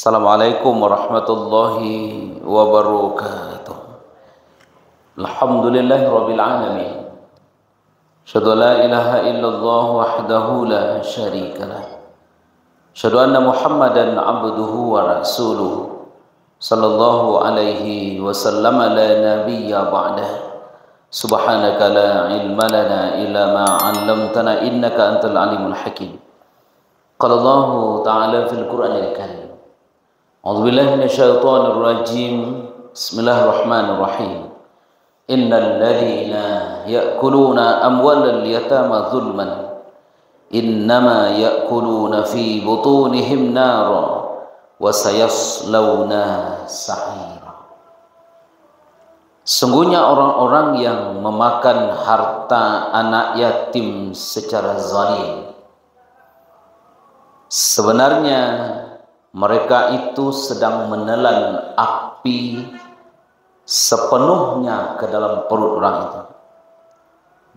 Assalamualaikum warahmatullahi wabarakatuh. Alhamdulillahi rabbil alamin. Asyhadu an la ilaha illallah wahdahu la syarikalah. Asyhadu anna Muhammadan abduhu wa rasuluh. Sallallahu alaihi wasallam la nabiyya ba'dah. Subhanaka la ilma lana illa ma 'allamtana innaka antal alimul hakim. Qala Allah ta'ala fil Qur'anil Karim. A'udzubillahi minasyaitonir rajim. Bismillahirrahmanirrahim. Innal ladzina ya'kuluna amwalal yatama zulman innama ya'kuluna fi butunihim nara wa sayaslawna sa'ira. Sungguhnya orang-orang yang memakan harta anak yatim secara zalim, sebenarnya mereka itu sedang menelan api sepenuhnya ke dalam perut orang itu,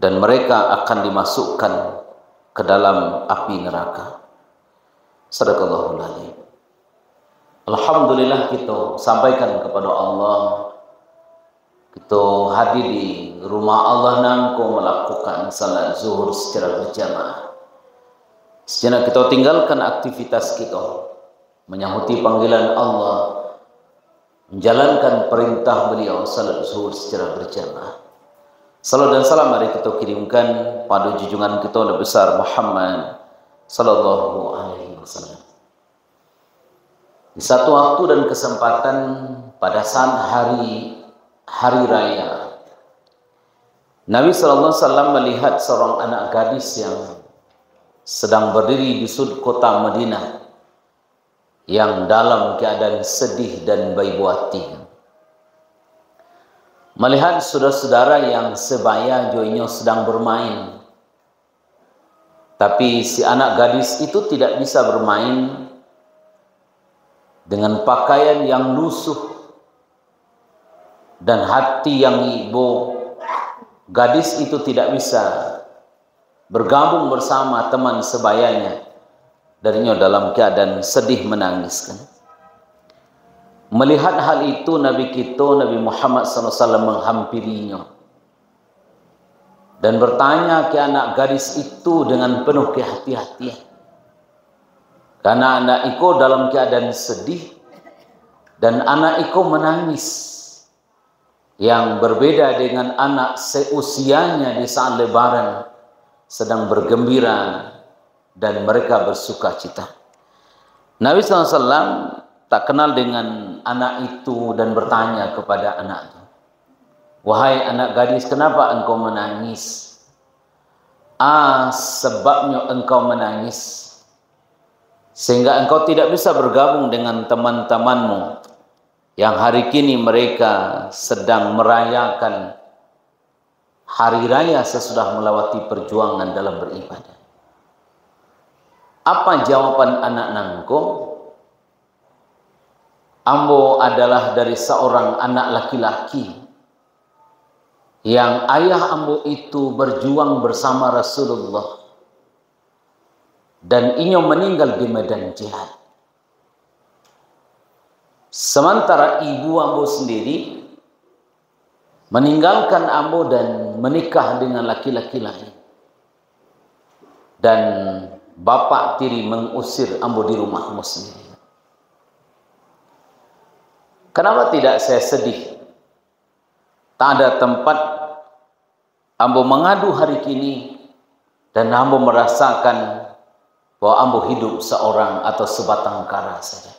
dan mereka akan dimasukkan ke dalam api neraka. Sadaqallahul adzim. Alhamdulillah, kita sampaikan kepada Allah, kita hadir di rumah Allah nangko melakukan salat zuhur secara berjamaah. Sejenak kita tinggalkan aktivitas kita, menyambuti panggilan Allah, menjalankan perintah beliau salat zuhur secara berjamaah. Salam dan salam mari kita kirimkan pada junjungan kita Nabi besar Muhammad sallallahu alaihi wasallam. Di satu waktu dan kesempatan pada saat hari raya, Nabi sallallahu alaihi wasallam melihat seorang anak gadis yang sedang berdiri di sudut kota Madinah, yang dalam keadaan sedih dan baibu hati. Melihat saudara-saudara yang sebaya joinnya sedang bermain, tapi si anak gadis itu tidak bisa bermain dengan pakaian yang lusuh dan hati yang ibo. Gadis itu tidak bisa bergabung bersama teman sebayanya, darinya dalam keadaan sedih menangis. Melihat hal itu, Nabi kita Nabi Muhammad SAW menghampirinya dan bertanya ke anak gadis itu dengan penuh kehati-hatian, karena anak itu dalam keadaan sedih dan anak itu menangis, yang berbeda dengan anak seusianya di saat lebaran sedang bergembira dan mereka bersuka cita. Nabi SAW tak kenal dengan anak itu dan bertanya kepada anak itu, "Wahai anak gadis, kenapa engkau menangis?" Sebabnya engkau menangis sehingga engkau tidak bisa bergabung dengan teman-temanmu yang hari kini mereka sedang merayakan hari raya sesudah melewati perjuangan dalam beribadah. Apa jawaban anak nangko? Ambo adalah dari seorang anak laki-laki yang ayah ambo itu berjuang bersama Rasulullah dan ia meninggal di medan jihad. Sementara ibu ambo sendiri meninggalkan ambo dan menikah dengan laki-laki lain, dan bapak tiri mengusir ambo di rumahmu sendiri. Kenapa tidak saya sedih? Tak ada tempat ambo mengadu hari kini, dan ambo merasakan bahwa ambo hidup seorang atau sebatang kara saja.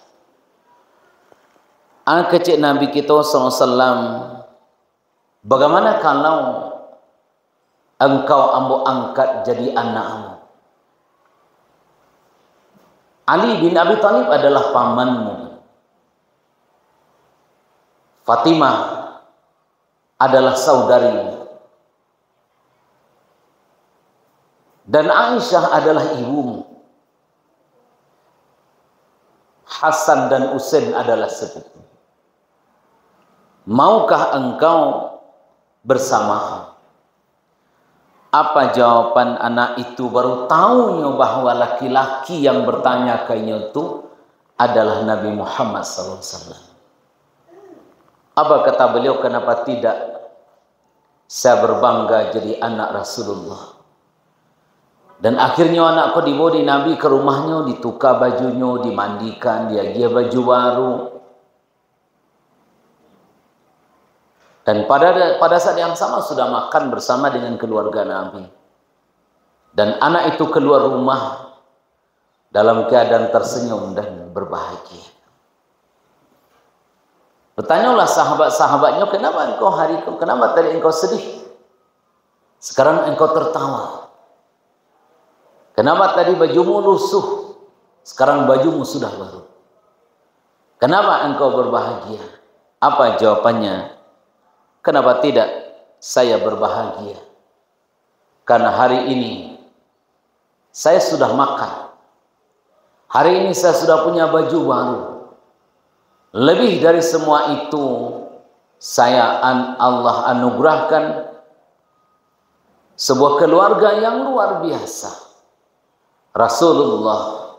Anak kecil Nabi kita SAW, bagaimana kalau engkau ambo angkat jadi anakmu? Ali bin Abi Thalib adalah pamanmu. Fatimah adalah saudarimu. Dan Aisyah adalah ibumu. Hasan dan Husain adalah sepupu. Maukah engkau bersama? Apa jawaban anak itu? Baru tahunya bahwa laki-laki yang bertanya kayaknya itu adalah Nabi Muhammad SAW. Apa kata beliau, kenapa tidak saya berbangga jadi anak Rasulullah? Dan akhirnya anakku dibawa di Nabi ke rumahnya, ditukar bajunya, dimandikan, dia baju baru. Dan pada saat yang sama sudah makan bersama dengan keluarga Nabi. Dan anak itu keluar rumah dalam keadaan tersenyum dan berbahagia. Bertanyalah sahabat-sahabatnya, kenapa tadi engkau sedih? Sekarang engkau tertawa. Kenapa tadi bajumu lusuh? Sekarang bajumu sudah baru. Kenapa engkau berbahagia? Apa jawabannya? Kenapa tidak saya berbahagia? Karena hari ini saya sudah makan. Hari ini saya sudah punya baju baru. Lebih dari semua itu, Allah anugerahkan sebuah keluarga yang luar biasa. Rasulullah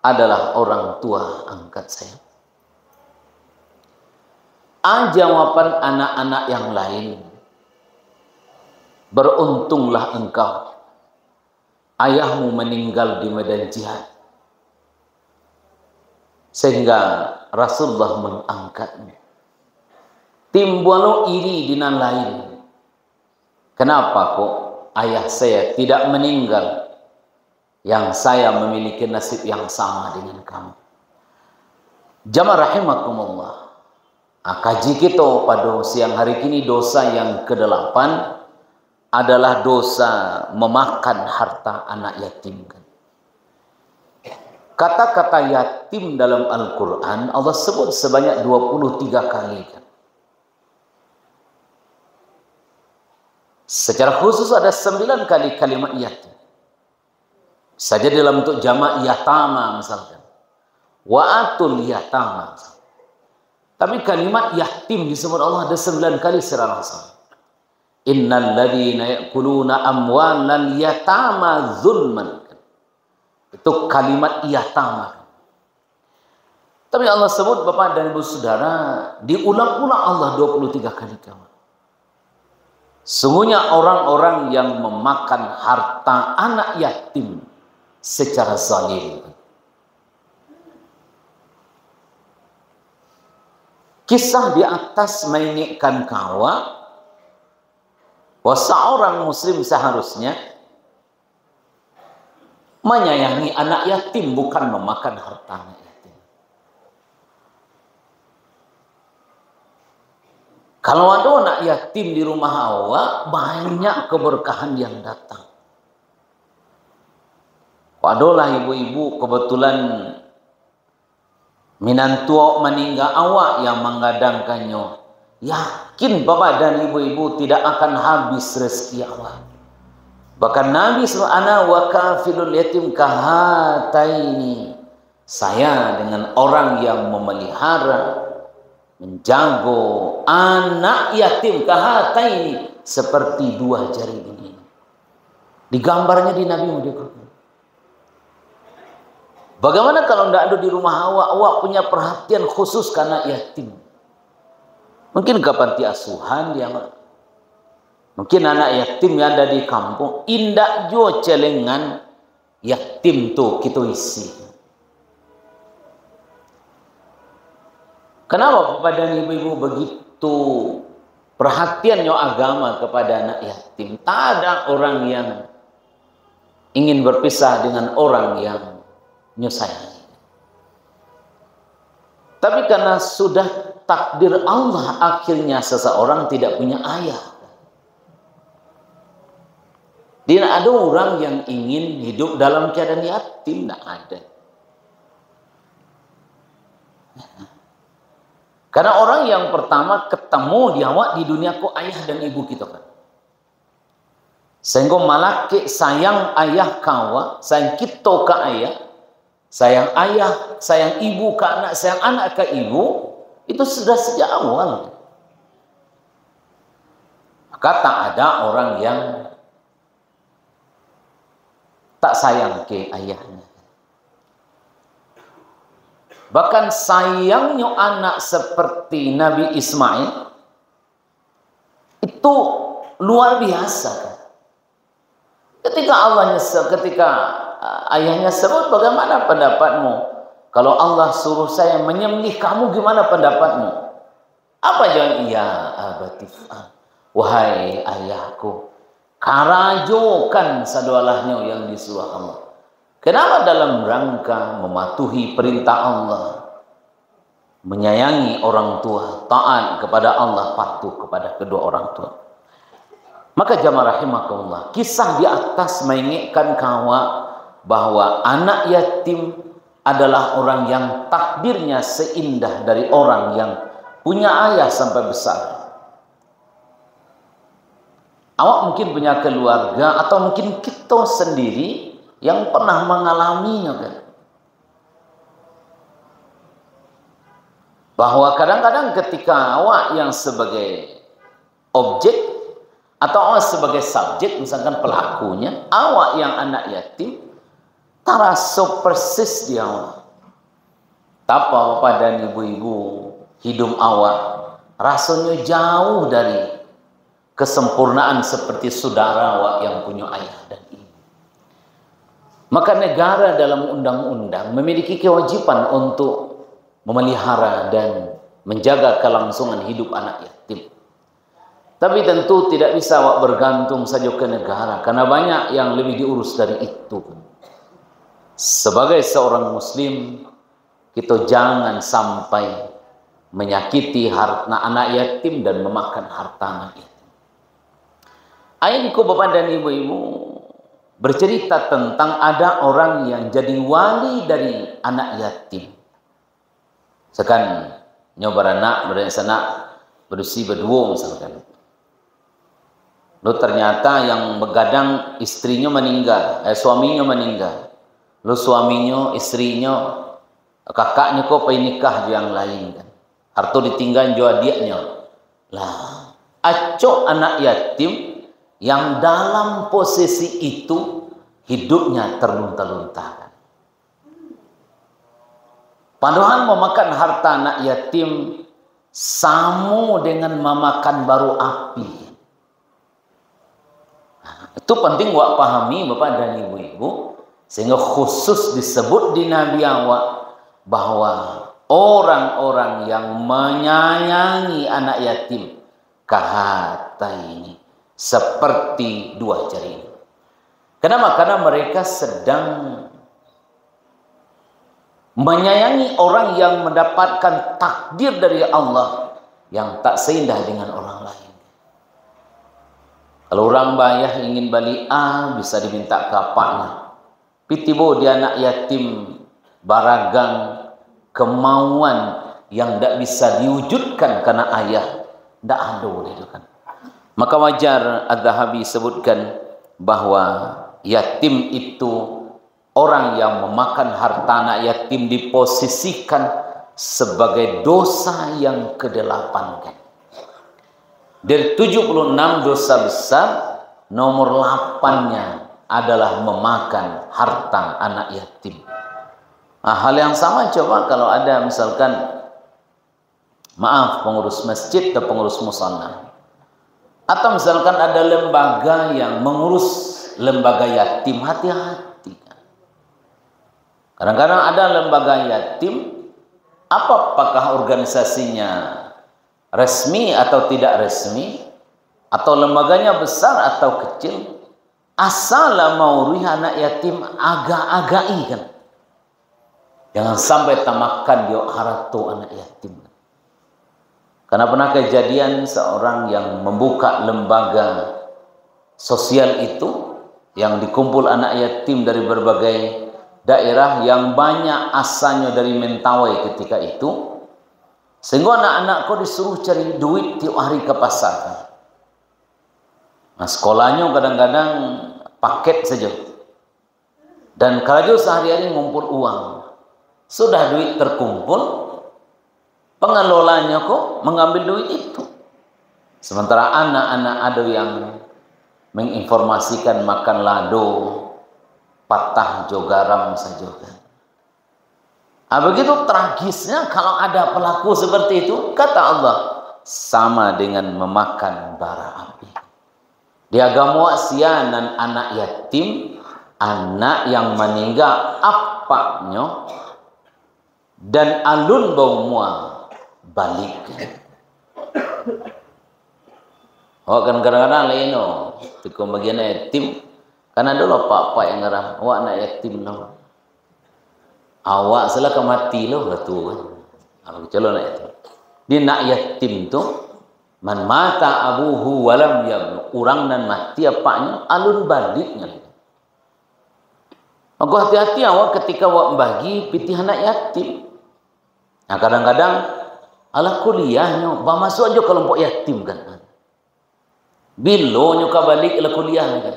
adalah orang tua angkat saya. Jawaban anak-anak yang lain, beruntunglah engkau, ayahmu meninggal di medan jihad, sehingga Rasulullah mengangkatnya. Timbul iri dinan lain. Kenapa kok ayah saya tidak meninggal, yang saya memiliki nasib yang sama dengan kamu? Jamaah rahimakumullah. Kaji kita pada siang hari ini, dosa yang ke-8 adalah dosa memakan harta anak yatim. Kata-kata yatim dalam Al-Quran Allah sebut sebanyak 23 kali. Secara khusus ada 9 kali kalimat yatim. Saja dalam bentuk jamak yatama misalkan. Wa'atul yatama. Tapi kalimat yatim disebut Allah ada 9 kali secara langsung. Innal ladzina ya'kuluna amwalal yatama zulman. Itu kalimat yatama. Tapi Allah sebut Bapak dan Ibu Saudara, diulang-ulang Allah 23 kali. Sungguhnya orang-orang yang memakan harta anak yatim secara zalim. Kisah di atas mengingatkan kawa bahwa seorang muslim seharusnya menyayangi anak yatim, bukan memakan harta anak yatim. Kalau ada anak yatim di rumah awak, banyak keberkahan yang datang. Wadolah ibu-ibu kebetulan minantu meninggal awak yang menggadangkannya, yakin bapak dan ibu-ibu tidak akan habis rezeki awak. Bahkan Nabi SAW, wa kafilul yatim kahataini, saya dengan orang yang memelihara, menjaga anak yatim kahataini, seperti 2 jari ini. Digambarnya di Nabi Muhammad. Bagaimana kalau tidak ada di rumah awak punya perhatian khusus karena yatim? Mungkin ke panti asuhan dia, mungkin anak yatim yang ada di kampung, indak jo celengan yatim tuh kita isi. Kenapa Bapak dan Ibu-ibu begitu perhatiannya agama kepada anak yatim? Tak ada orang yang ingin berpisah dengan orang yang menyayangi. Tapi karena sudah takdir Allah, akhirnya seseorang tidak punya ayah. Tidak ada orang yang ingin hidup dalam keadaan yatim, tidak ada. Karena orang yang pertama ketemu di awak di dunia kok ayah dan ibu kita kan. Sehingga malaki sayang ayah kawa, sayang kita ke ayah, sayang ayah, sayang ibu ke anak, sayang anak ke ibu, itu sudah sejak awal. Maka tak ada orang yang tak sayang ke ayahnya. Bahkan sayangnya anak seperti Nabi Ismail itu luar biasa. Ketika ayahnya sebut, bagaimana pendapatmu? Kalau Allah suruh saya menyembelih kamu, gimana pendapatmu? Apa jawab? Ya abatif, wahai ayahku, karajokan sadualahnya yang disuruh Allah. Kenapa? Dalam rangka mematuhi perintah Allah, menyayangi orang tua, taat kepada Allah, patuh kepada kedua orang tua. Maka jamaah rahimakumullah, kisah di atas mengingatkan kawa bahwa anak yatim adalah orang yang takdirnya seindah dari orang yang punya ayah sampai besar. Awak mungkin punya keluarga atau mungkin kita sendiri yang pernah mengalaminya kan. Bahwa kadang-kadang ketika awak yang sebagai objek atau awak sebagai subjek, misalkan pelakunya, awak yang anak yatim, terasa persis di awak. Tapa bapak dan ibu-ibu, hidup awak rasanya jauh dari kesempurnaan seperti saudara awak yang punya ayah dan ibu. Maka negara dalam undang-undang memiliki kewajiban untuk memelihara dan menjaga kelangsungan hidup anak yatim. Tapi tentu tidak bisa awak bergantung saja ke negara, karena banyak yang lebih diurus dari itu. Sebagai seorang muslim, kita jangan sampai menyakiti harta anak yatim dan memakan harta anak yatim. Ayahku, bapak dan ibu-ibu, bercerita tentang ada orang yang jadi wali dari anak yatim. Sekarang nyoba anak sana berusia berdua misalkan. Lalu ternyata yang begadang istrinya meninggal, suaminya meninggal. Lalu suaminya, istrinya, kakaknya kok pengen nikah yang lain kan. Harta ditinggal jual dianya. Lah, acok anak yatim yang dalam posisi itu hidupnya terlunta-lunta. Padahal memakan harta anak yatim sama dengan memakan baru api. Nah, itu penting wak pahami bapak dan ibu-ibu, sehingga khusus disebut di Nabi awak bahwa orang-orang yang menyayangi anak yatim kahata ini seperti dua jari. Kenapa? Karena mereka sedang menyayangi orang yang mendapatkan takdir dari Allah yang tak seindah dengan orang lain. Kalau orang bayah ingin balik bisa diminta ke apanya. Pitibo dia anak yatim baragang kemauan yang tidak bisa diwujudkan karena ayah tidak ada itu kan. Maka wajar Az-Zahabi sebutkan bahwa yatim itu orang yang memakan harta anak yatim diposisikan sebagai dosa yang ke-8 kan. Dari 76 dosa besar, nomor 8-nya adalah memakan harta anak yatim. Nah, hal yang sama coba kalau ada misalkan pengurus masjid atau pengurus musala. Atau misalkan ada lembaga yang mengurus lembaga yatim, hati-hati. Kadang-kadang ada lembaga yatim, apakah organisasinya resmi atau tidak resmi, atau lembaganya besar atau kecil, asal mau anak yatim agak-agai kan. Jangan sampai tamakan dia harto anak yatim. Karena pernah kejadian seorang yang membuka lembaga sosial itu yang dikumpul anak yatim dari berbagai daerah yang banyak asalnya dari Mentawai ketika itu, sehingga anak-anakku disuruh cari duit tiap hari ke pasar. Nah, sekolahnya kadang-kadang paket saja, dan kalau sehari-hari ngumpul uang. Sudah duit terkumpul, pengelolanya kok mengambil duit itu. Sementara anak-anak ada yang menginformasikan makan lado, patah jo garam saja kan. Begitu tragisnya kalau ada pelaku seperti itu, kata Allah, sama dengan memakan bara api. Di agama sianan anak yatim, anak yang meninggal apaknya dan alun bau mual balik. Oh kan kadang-kadang lain tiko bagian yatim, karena dulu apa yang ngarah awak anak yatim no. Awak salah mati lo batu kan. Aku calon nak yatim. Di nak yatim tu man mata abuhu walam yablu, orang dan mati apanya alun baliknya. Maka hati-hati awak ketika awak bagi pitih anak yatim. Nah kadang-kadang ala kuliahnya bah masuk aja kelompok yatim kan. Bilo nyoka balik ala kuliah kan.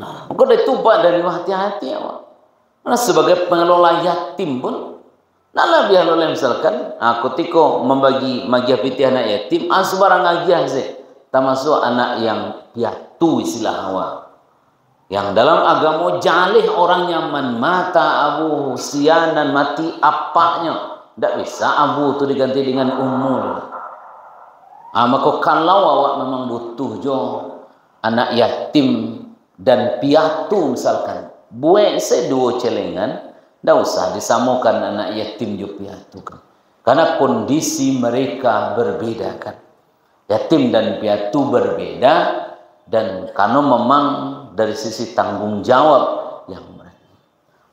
Nah, maka dah tuba dari hati-hati awak. Nah, sebagai pengelola yatim pun, nah biar lo misalkan, ketika membagi pitih anak yatim, sebarang agiah sih, termasuk anak yang piatu istilah awak. Yang dalam agama jalih orang yang mata abu sianan mati apanya, tidak bisa abu itu diganti dengan umur. Maka kalau awak memang butuh jo anak yatim dan piatu misalkan. Buat dua celengan, tidak usah disamakan anak yatim juga piatu kan. Karena kondisi mereka berbeda kan. Yatim dan piatu berbeda, dan karena memang dari sisi tanggung jawab yang mereka.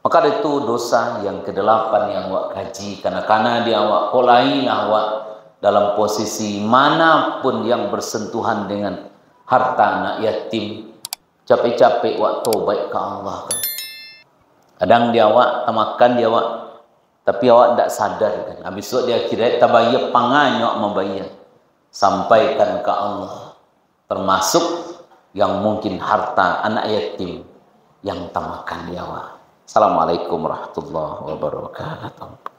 Maka itu dosa yang ke-8 yang awak kaji, karena dia awak kolailah awak dalam posisi manapun yang bersentuhan dengan harta anak yatim. Capek-capek awak tobat ke Allah kan. Kadang dia awak makan dia awak, tapi awak tidak sadar kan. Habis itu dia kira tabayya panganyok membayar. Sampaikan ke Allah, termasuk yang mungkin harta anak yatim yang tamakan dia awak. Assalamualaikum warahmatullahi wabarakatuh.